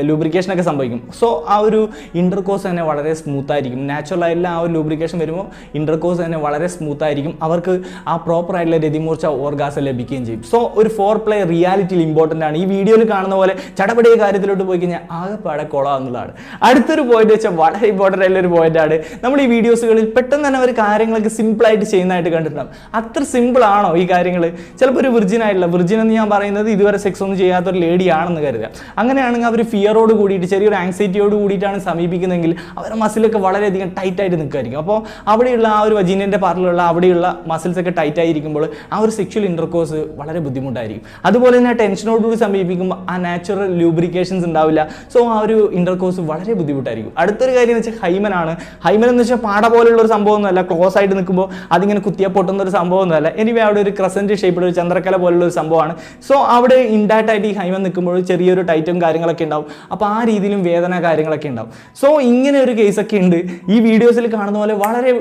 ലൂബ്രിക്കേഷനൊക്കെ സംഭവിക്കും. സോ ആ ഒരു ഇൻ്റർകോഴ്സ് തന്നെ വളരെ സ്മൂത്ത് ആയിരിക്കും. നാച്ചുറൽ ആയിട്ടുള്ള ആ ഒരു ലൂബ്രിക്കേഷൻ വരുമ്പോൾ ഇൻ്റർകോഴ്സ് തന്നെ വളരെ സ്മൂത്ത് ആയിരിക്കും. അവർക്ക് ആ പ്രോപ്പർ ആയിട്ടുള്ള രതിമൂർച്ച ഓർഗാസം ലഭിക്കുകയും ചെയ്യും. സോ ഒരു ഫോർ പ്ലേ റിയാലിറ്റിയിൽ ഇമ്പോർട്ടൻ്റ് ആണ്. ഈ വീഡിയോയിൽ കാണുന്ന പോലെ ചടപടിയ കാര്യത്തിലോട്ട് പോയി കഴിഞ്ഞാൽ ആകെപ്പാടെ കൊള എന്നുള്ളതാണ്. അടുത്തൊരു പോയിന്റ് വെച്ചാൽ വളരെ ഇമ്പോർട്ടൻ്റ് ആയിട്ടുള്ള ഒരു പോയിന്റാണ്. നമ്മൾ ഈ വീഡിയോസുകളിൽ പെട്ടെന്ന് തന്നെ അവർ കാര്യങ്ങളൊക്കെ സിമ്പിളായിട്ട് ചെയ്യുന്നതായിട്ട് കണ്ടിട്ടുണ്ടാകും. അത്ര സിമ്പിൾ ആണോ ഈ കാര്യങ്ങൾ? ചിലപ്പോൾ ഒരു വിർജിൻ എന്ന് ഞാൻ പറയുന്നത് ഇതുവരെ സെക്സ് ഒന്നും ചെയ്യാത്തൊരു ലേഡി ആണെന്ന് കരുതുക. അങ്ങനെയാണെങ്കിൽ അവർ ഫിയറോട് കൂടിയിട്ട്, ചെറിയൊരു ആങ്സൈറ്റിയോട് കൂടിയിട്ടാണ് സമീപിക്കുന്നതെങ്കിൽ അവരുടെ മസിലൊക്കെ വളരെയധികം ടൈറ്റായിട്ട് നിൽക്കുമായിരിക്കും. അപ്പോൾ അവിടെയുള്ള ആ ഒരു വജീനൻ്റെ പാർട്ടിലുള്ള അവിടെയുള്ള മസിൽസ് ഒക്കെ ടൈറ്റ് ആയിരിക്കുമ്പോൾ ആ ഒരു സെക്ഷൽ ഇൻ്റർകോഴ്സ് വളരെ ബുദ്ധിമുട്ടായിരിക്കും. അതുപോലെ തന്നെ ടെൻഷനോടുകൂടി സമീപിക്കുമ്പോൾ ആ നാച്ചുറൽ ലൂബ്രിക്കേഷൻസ് ഉണ്ടാവില്ല. സോ ആ ഒരു ഇൻ്റർകോഴ്സ് വളരെ ബുദ്ധിമുട്ടായിരിക്കും. അടുത്തൊരു കാര്യം എന്ന് വെച്ചാൽ ഹൈമനാണ്. ഹൈമൻ എന്ന് വെച്ചാൽ പാട പോലുള്ള ഒരു സംഭവമൊന്നുമല്ല. ക്ലോസ് ആയിട്ട് നിൽക്കുമ്പോൾ അതിങ്ങനെ കുത്തിയ പൊട്ടുന്ന ഒരു സംഭവമൊന്നുമല്ല. എനിവേ അവിടെ ഒരു ക്രസൻറ്റ് ഷേപ്പിലുള്ള ഒരു ചന്ദ്രക്കല പോലുള്ള ഒരു സംഭവമാണ്. സോ അവിടെ ഇൻഡാക്റ്റ് ആയിട്ട് ഈ ഹൈമൻ നിൽക്കുമ്പോൾ ചെറിയൊരു ടൈറ്റും കാര്യങ്ങളൊക്കെ ഉണ്ടാവും. അപ്പോൾ ആ രീതിയിലും വേദന കാര്യങ്ങളൊക്കെ ഉണ്ടാവും. സോ ഇങ്ങനെ ഒരു കേസൊക്കെ ഉണ്ട്. ഈ വീഡിയോസിൽ കാണുന്ന പോലെ വളരെ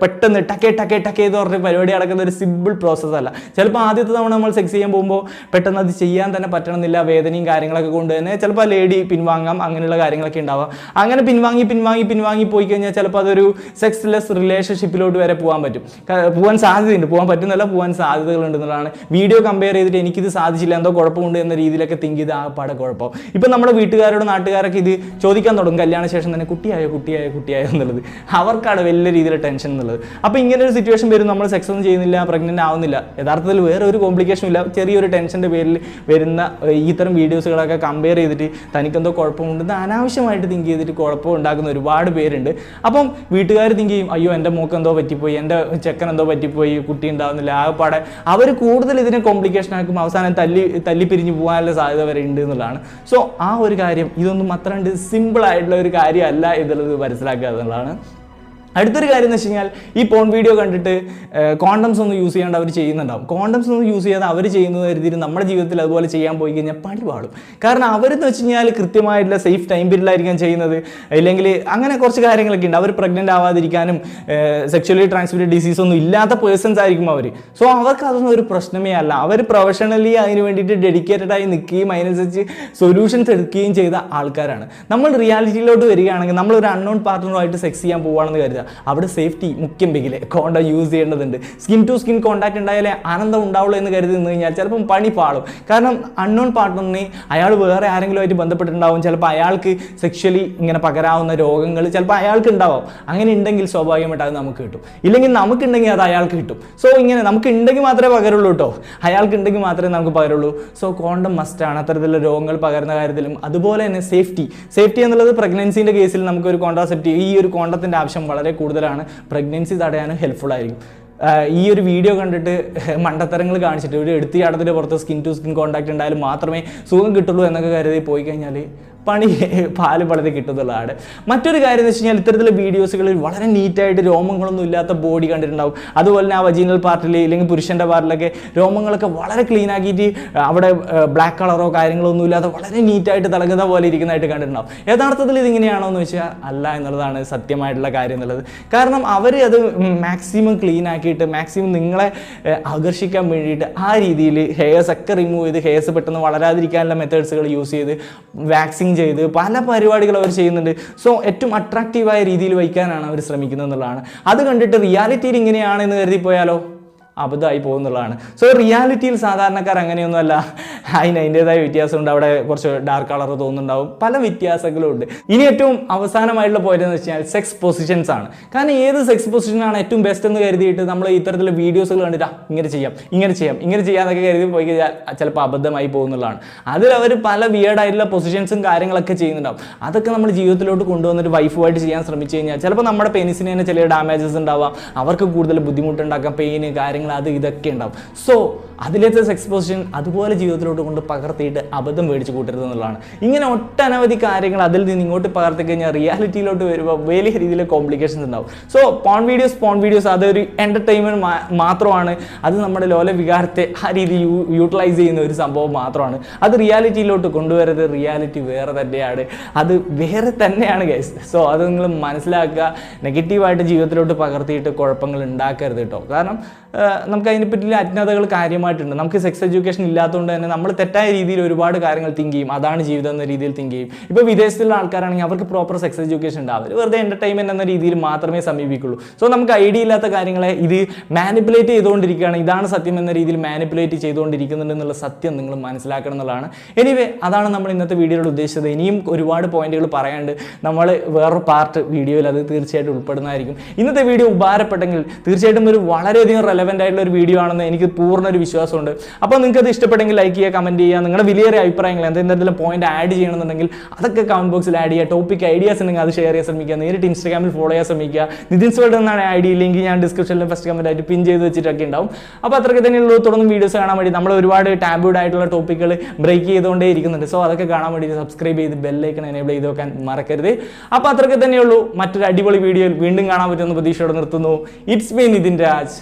പെട്ടെന്ന് ടക്കേ എന്ന് പറഞ്ഞ പരിപാടി നടക്കുന്ന ഒരു സിമ്പിൾ പ്രോസസ്സ് അല്ല. ചിലപ്പോൾ ആദ്യത്തെ തവണ നമ്മൾ സെക്സ് ചെയ്യാൻ പോകുമ്പോൾ പെട്ടെന്ന് അത് ചെയ്യാൻ തന്നെ പറ്റണമെന്നില്ല. വേദനയും കാര്യങ്ങളൊക്കെ കൊണ്ട് തന്നെ ചിലപ്പോൾ ആ ലേഡി പിൻവാങ്ങാം, അങ്ങനെയുള്ള കാര്യങ്ങളൊക്കെ ഉണ്ടാവാം. അങ്ങനെ പിൻവാങ്ങി പോയി കഴിഞ്ഞാൽ ചിലപ്പോൾ അതൊരു സെക്സ്ലെസ് റിലേഷൻഷിപ്പിലോട്ട് വരെ പോകാൻ സാധ്യതയുണ്ട്. പോകാൻ പറ്റുന്നല്ല, പോകാൻ സാധ്യതകളുണ്ടെന്നുള്ളതാണ്. വീഡിയോ കമ്പയർ ചെയ്തിട്ട് എനിക്കിത് സാധിച്ചില്ല, എന്തോ കുഴപ്പമുണ്ട് എന്ന രീതിയിലൊക്കെ തിങ്ക് ചെയ്ത് ആ പാടെ കുഴപ്പം. ഇപ്പം നമ്മുടെ വീട്ടുകാരോട് നാട്ടുകാരൊക്കെ ഇത് ചോദിക്കാൻ തുടങ്ങും കല്യാണ ശേഷം തന്നെ, കുട്ടിയായോ എന്നുള്ളത്. അവർക്കാണ് വലിയ രീതിയിൽ ടെൻഷൻ എന്നുള്ളത്. അപ്പോൾ ഇങ്ങനെ ഒരു സിറ്റുവേഷൻ വരും, നമ്മൾ സെക്സ് ഒന്നും ചെയ്യുന്നില്ല, പ്രഗ്നൻ്റ് ആവുന്നില്ല. യഥാർത്ഥത്തിൽ വേറെ ഒരു കോംപ്ലിക്കേഷനും ഇല്ല. ചെറിയൊരു ടെൻഷൻ്റെ പേരിൽ വരുന്ന ഇത്തരം വീഡിയോസുകളൊക്കെ കമ്പയർ ചെയ്തിട്ട് തനിക്കെന്തോ കുഴപ്പമുണ്ടെന്ന് അനാവശ്യമായിട്ട് തിങ്ക് ചെയ്തിട്ട് കുഴപ്പം ഉണ്ടാക്കുന്ന ഒരുപാട് പേരുണ്ട്. അപ്പം വീട്ടുകാർ തിങ്ക് ചെയ്യും, അയ്യോ എൻ്റെ മോക്ക് എന്തോ പറ്റിപ്പോയി, എൻ്റെ ചെക്കൻ എന്തോ പറ്റിപ്പോയി, കുട്ടി ഉണ്ടാവുന്നില്ല. ആകെപ്പാടെ അവർ കൂടുതൽ ഇതിനെ കോംപ്ലിക്കേഷൻ ആക്കും. അവസാനം തല്ലി പിരിഞ്ഞ് പോകാനുള്ള സാധ്യത വരെ ഉണ്ട് എന്നുള്ളതാണ്. സോ ആ ഒരു കാര്യം, ഇതൊന്നും അത്ര സിമ്പിൾ ആയിട്ടുള്ള ഒരു കാര്യമല്ല എന്നുള്ളത് മനസ്സിലാക്കുക എന്നുള്ളതാണ്. അടുത്തൊരു കാര്യം എന്ന് വെച്ച് കഴിഞ്ഞാൽ, ഈ പോൺ വീഡിയോ കണ്ടിട്ട് കോണ്ടംസ് ഒന്നും യൂസ് ചെയ്യാണ്ട് അവർ ചെയ്യുന്നുണ്ടാവും. കോണ്ടംസ് ഒന്നും യൂസ് ചെയ്യാതെ അവർ ചെയ്യുന്നത് കരുതിയിട്ട് നമ്മുടെ ജീവിതത്തിൽ അതുപോലെ ചെയ്യാൻ പോയി കഴിഞ്ഞാൽ പണി പാടും. കാരണം അവരെന്ന് വെച്ച് കഴിഞ്ഞാൽ കൃത്യമായിട്ടുള്ള സേഫ് ടൈം പീരീഡിലായിരിക്കും ചെയ്യുന്നത്. അല്ലെങ്കിൽ അങ്ങനെ കുറച്ച് കാര്യങ്ങളൊക്കെ ഉണ്ട്. അവർ പ്രഗ്നൻ്റ് ആവാതിരിക്കാനും സെക്ഷലി ട്രാൻസ്മിറ്റഡ് ഡിസീസ് ഒന്നും ഇല്ലാത്ത പേഴ്സൺസ് ആയിരിക്കും അവർ. സോ അവർക്ക് അതൊന്നും ഒരു പ്രശ്നമേ അല്ല. അവർ പ്രൊഫഷണലി അതിന് വേണ്ടിയിട്ട് ഡെഡിക്കേറ്റഡ് ആയി നിൽക്കുകയും അതിനനുസരിച്ച് സൊല്യൂഷൻസ് എടുക്കുകയും ചെയ്ത ആൾക്കാരാണ്. നമ്മൾ റിയാലിറ്റിയിലോട്ട് വരികയാണെങ്കിൽ, നമ്മളൊരു അൺനോൺ പാർട്ട്ണറുമായിട്ട് സെക്സ് ചെയ്യാൻ പോവുകയാണെന്ന് കരുതുക. അവിടെ സേഫ്റ്റി മുഖ്യമെങ്കിൽ കോണ്ടം യൂസ് ചെയ്യേണ്ടതുണ്ട്. സ്കിൻ ടു സ്കിൻ കോൺടാക്ട് ഉണ്ടായാലേ ആനന്ദം ഉണ്ടാവുള്ളൂ എന്ന് കരുതി നിന്ന് കഴിഞ്ഞാൽ ചിലപ്പം പണി പാളും. കാരണം അൺനോൺ പാർട്ട്ണറിന് അയാൾ വേറെ ആരെങ്കിലുമായിട്ട് ബന്ധപ്പെട്ടിട്ടുണ്ടാവും, ചിലപ്പോൾ അയാൾക്ക് സെക്ഷലി ഇങ്ങനെ പകരാവുന്ന രോഗങ്ങൾ ചിലപ്പോൾ അയാൾക്ക് ഉണ്ടാവും. അങ്ങനെ ഉണ്ടെങ്കിൽ സ്വാഭാവികമായിട്ട് അത് നമുക്ക് കിട്ടും, ഇല്ലെങ്കിൽ നമുക്കുണ്ടെങ്കിൽ അത് അയാൾക്ക് കിട്ടും. സോ ഇങ്ങനെ നമുക്ക് ഉണ്ടെങ്കിൽ മാത്രമേ പകരുള്ളൂ കേട്ടോ, അയാൾക്ക് ഉണ്ടെങ്കിൽ മാത്രമേ നമുക്ക് പകരുള്ളൂ. സോ കോണ്ടം മസ്റ്റാണ് അത്തരത്തിലുള്ള രോഗങ്ങൾ പകരുന്ന കാര്യത്തിലും. അതുപോലെ തന്നെ സേഫ്റ്റി എന്നുള്ളത് പ്രഗ്നൻസിൻ്റെ കേസിൽ നമുക്കൊരു കോൺട്രാസെപ്റ്റീവ്, ഈ ഒരു കോണ്ടത്തിൻ്റെ ആവശ്യം വളരെ കൂടുതലാണ്, പ്രഗ്നൻസി തടയാനും ഹെൽപ്ഫുൾ ആയിരിക്കും. ഈ ഒരു വീഡിയോ കണ്ടിട്ട് മണ്ടത്തരങ്ങൾ കാണിച്ചിട്ട് ഒരു എടുത്തിയാടത്തിൻ്റെ പുറത്ത് സ്കിൻ ടു സ്കിൻ കോൺടാക്ട് ഉണ്ടായാലും മാത്രമേ സുഖം കിട്ടുള്ളൂ എന്നൊക്കെ കരുതി പോയി കഴിഞ്ഞാൽ പണി പാല് പളതി കിട്ടുന്നുള്ളതാണ്. മറ്റൊരു കാര്യം എന്ന് വെച്ച് കഴിഞ്ഞാൽ ഇത്തരത്തിലുള്ള വീഡിയോസുകളിൽ വളരെ നീറ്റായിട്ട് രോമങ്ങളൊന്നും ഇല്ലാത്ത ബോഡി കണ്ടിട്ടുണ്ടാവും. അതുപോലെ തന്നെ ആ വജീനൽ പാർട്ടിൽ ഇല്ലെങ്കിൽ പുരുഷൻ്റെ പാർട്ടിലൊക്കെ രോമങ്ങളൊക്കെ വളരെ ക്ലീൻ ആക്കിയിട്ട് അവിടെ ബ്ലാക്ക് കളറോ കാര്യങ്ങളോ ഒന്നും ഇല്ലാതെ വളരെ നീറ്റായിട്ട് തിളങ്ങുന്ന പോലെ ഇരിക്കുന്നതായിട്ട് കണ്ടിട്ടുണ്ടാവും. യഥാർത്ഥത്തിൽ ഇതിങ്ങനെയാണോ എന്ന് വെച്ചാൽ അല്ല എന്നുള്ളതാണ് സത്യമായിട്ടുള്ള കാര്യം എന്നുള്ളത്. കാരണം അവർ അത് മാക്സിമം ക്ലീൻ ആക്കിയിട്ട് മാക്സിമം നിങ്ങളെ ആകർഷിക്കാൻ വേണ്ടിയിട്ട് ആ രീതിയിൽ ഹെയർസ് ഒക്കെ റിമൂവ് ചെയ്ത് ഹെയർസ് പെട്ടെന്ന് വളരാതിരിക്കാനുള്ള മെത്തേഡ്സുകൾ യൂസ് ചെയ്ത് വാക്സിൻ ചെയ്ത് പല പരിപാടികൾ അവർ ചെയ്യുന്നുണ്ട്. സോ ഏറ്റവും അട്രാക്റ്റീവായ രീതിയിൽ വയ്ക്കാനാണ് അവർ ശ്രമിക്കുന്നത് എന്നുള്ളതാണ്. അത് കണ്ടിട്ട് റിയാലിറ്റിയിൽ ഇങ്ങനെയാണെന്ന് കരുതിപ്പോയാലോ അബദ്ധമായി പോകുന്നുള്ളതാണ്. സോ റിയാലിറ്റിയിൽ സാധാരണക്കാർ അങ്ങനെയൊന്നുമല്ല, അതിൻ്റെതായ വ്യത്യാസമുണ്ട്. അവിടെ കുറച്ച് ഡാർക്ക് കളർ തോന്നുന്നുണ്ടാവും, പല വ്യത്യാസങ്ങളും ഉണ്ട്. ഇനി ഏറ്റവും അവസാനമായിട്ടുള്ള പോയിന്റ് എന്ന് വെച്ചാൽ സെക്സ് പൊസിഷൻസ് ആണ്. കാരണം ഏത് സെക്സ് പൊസിഷനാണ് ഏറ്റവും ബെസ്റ്റ് എന്ന് കരുതിയിട്ട് നമ്മൾ ഇത്തരത്തിലുള്ള വീഡിയോസുകൾ കണ്ടിട്ട് ഇങ്ങനെ ചെയ്യാമെന്നൊക്കെ കരുതി പോയി കഴിഞ്ഞാൽ ചിലപ്പോൾ അബദ്ധമായി പോകുന്നുള്ളതാണ്. അതിൽ അവർ പല വിയേർഡായിട്ടുള്ള പൊസിഷൻസും കാര്യങ്ങളൊക്കെ ചെയ്യുന്നുണ്ടാവും. അതൊക്കെ നമ്മൾ ജീവിതത്തിലോട്ട് കൊണ്ടുവന്നിട്ട് വൈഫുമായിട്ട് ചെയ്യാൻ ശ്രമിച്ചു കഴിഞ്ഞാൽ ചിലപ്പോൾ നമ്മുടെ പെനിസിന് തന്നെ ചില ഡാമേജസ് ഉണ്ടാവാം, അവർക്ക് കൂടുതൽ ബുദ്ധിമുട്ടുണ്ടാക്കാം, പെയിന് കാര്യങ്ങൾ അത് ഇതൊക്കെ ഉണ്ടാവും. സോ അതിലത്തെ സെക്സ് പൊസിഷൻ അതുപോലെ ജീവിതത്തിലോട്ട് കൊണ്ട് പകർത്തിയിട്ട് അബദ്ധം മേടിച്ച് കൂട്ടരുത് എന്നുള്ളതാണ്. ഇങ്ങനെ ഒട്ടനവധി കാര്യങ്ങൾ അതിൽ നിന്ന് ഇങ്ങോട്ട് പകർത്തി കഴിഞ്ഞാൽ റിയാലിറ്റിയിലോട്ട് വരുമ്പോൾ വലിയ രീതിയിൽ കോംപ്ലിക്കേഷൻസ് ഉണ്ടാവും. സോ പോൺ വീഡിയോസ് അതൊരു എൻ്റർടൈൻമെൻറ്റ് മാത്രമാണ്. അത് നമ്മുടെ ലോല വികാരത്തെ ആ രീതിയിൽ യൂട്ടിലൈസ് ചെയ്യുന്ന ഒരു സംഭവം മാത്രമാണ്. അത് റിയാലിറ്റിയിലോട്ട് കൊണ്ടുവരരുത്. റിയാലിറ്റി വേറെ തന്നെയാണ്, അത് വേറെ തന്നെയാണ് ഗൈസ്. സോ അത് നിങ്ങൾ മനസ്സിലാക്കുക. നെഗറ്റീവായിട്ട് ജീവിതത്തിലോട്ട് പകർത്തിയിട്ട് കുഴപ്പങ്ങൾ ഉണ്ടാക്കരുത് കേട്ടോ. കാരണം നമുക്ക് അതിനെപ്പറ്റി അജ്ഞതകൾ കാര്യമായിട്ടുണ്ട്. നമുക്ക് സെക്സ് എഡ്യൂക്കേഷൻ ഇല്ലാത്തതുകൊണ്ട് തന്നെ നമ്മൾ തെറ്റായ രീതിയിൽ ഒരുപാട് കാര്യങ്ങൾ തിങ്ക് ചെയ്യും. അതാണ് ജീവിതം എന്ന രീതിയിൽ തിങ്ക് ചെയ്യും. ഇപ്പോൾ വിദേശത്തുള്ള ആൾക്കാരാണെങ്കിൽ അവർക്ക് പ്രോപ്പർ സെക്സ് എഡ്യൂക്കേഷൻ ഉണ്ടാവും, അവർ വെറുതെ എൻ്റർടൈൻമെൻറ്റ് എന്ന രീതിയിൽ മാത്രമേ സമീപിക്കുള്ളൂ. സോ നമുക്ക് ഐഡിയ ഇല്ലാത്ത കാര്യങ്ങളെ ഇത് മാനിപ്പുലേറ്റ് ചെയ്തുകൊണ്ടിരിക്കുകയാണ്, ഇതാണ് സത്യം എന്ന രീതിയിൽ മാനിപ്പുലേറ്റ് ചെയ്തുകൊണ്ടിരിക്കുന്നുണ്ട് എന്നുള്ള സത്യം നിങ്ങൾ മനസ്സിലാക്കണം എന്നുള്ളതാണ്. എനിവേ അതാണ് നമ്മൾ ഇന്നത്തെ വീഡിയോയിൽ ഉദ്ദേശിച്ചത്. ഇനിയും ഒരുപാട് പോയിന്റുകൾ പറയാണ്ട് നമ്മൾ വേറൊരു പാർട്ട് വീഡിയോയിൽ അത് തീർച്ചയായിട്ടും ഉൾപ്പെടുന്നതായിരിക്കും. ഇന്നത്തെ വീഡിയോ ഉപകാരപ്പെട്ടെങ്കിൽ തീർച്ചയായിട്ടും ഒരു വളരെയധികം റെലവൻ്റ് ആയിട്ടുള്ള ഒരു വീഡിയോ ആണെന്ന് എനിക്ക് പൂർണ്ണ ഒരു വിശ്വാസമുണ്ട്. അപ്പോൾ നിങ്ങൾക്ക് അത് ഇഷ്ടപ്പെട്ടെങ്കിൽ ലൈക്ക് ചെയ്യുക, കമൻറ്റ് ചെയ്യുക, നിങ്ങളുടെ വലിയ അഭിപ്രായങ്ങൾ എന്തെങ്കിലും പോയിന്റ് ആഡ് ചെയ്യണമെന്നുണ്ടെങ്കിൽ അതൊക്കെ കമന്റ് ബോക്സിൽ ആഡ് ചെയ്യുക. ടോപ്പിക് ഐഡിയാസ് ഉണ്ടെങ്കിൽ അത് ഷെയർ ചെയ്യാൻ ശ്രമിക്കുക. നേരിട്ട് ഇൻസ്റ്റാഗ്രാമിൽ ഫോളോ ചെയ്യാൻ ശ്രമിക്കുക. നിതിൻ സ്ക്വാഡ് എന്നാണ് ഐ ഡി. ലിങ്ക് ഞാൻ ഡിസ്ക്രിപ്ഷനിൽ ഫസ്റ്റ് കമന്റ് ആയിട്ട് പിൻ ചെയ്ത് വെച്ചിട്ടൊക്കെ ഉണ്ടാവും. അപ്പോൾ അത്രയ്ക്ക് തന്നെയുള്ളൂ. തുടർന്ന് വീഡിയോസ് കാണാൻ വേണ്ടി നമ്മൾ ഒരുപാട് ടാബൂഡ് ആയിട്ടുള്ള ടോപ്പിക്കുകൾ ബ്രേക്ക് ചെയ്തുകൊണ്ടേ ഇരിക്കുന്നുണ്ട്. സോ അതൊക്കെ കാണാൻ വേണ്ടി സബ്സ്ക്രൈബ് ചെയ്ത് ബെല്ലൈക്കൺ എനേബിൾ ചെയ്ത് വെക്കാൻ മറക്കരുത്. അപ്പോൾ അത്രയ്ക്ക് തന്നെയുള്ളൂ. മറ്റൊരു അടിപൊളി വീഡിയോയിൽ വീണ്ടും കാണാൻ പറ്റുന്ന പ്രതീക്ഷയോടെ നിർത്തുന്നു. It's me Nithin Raj.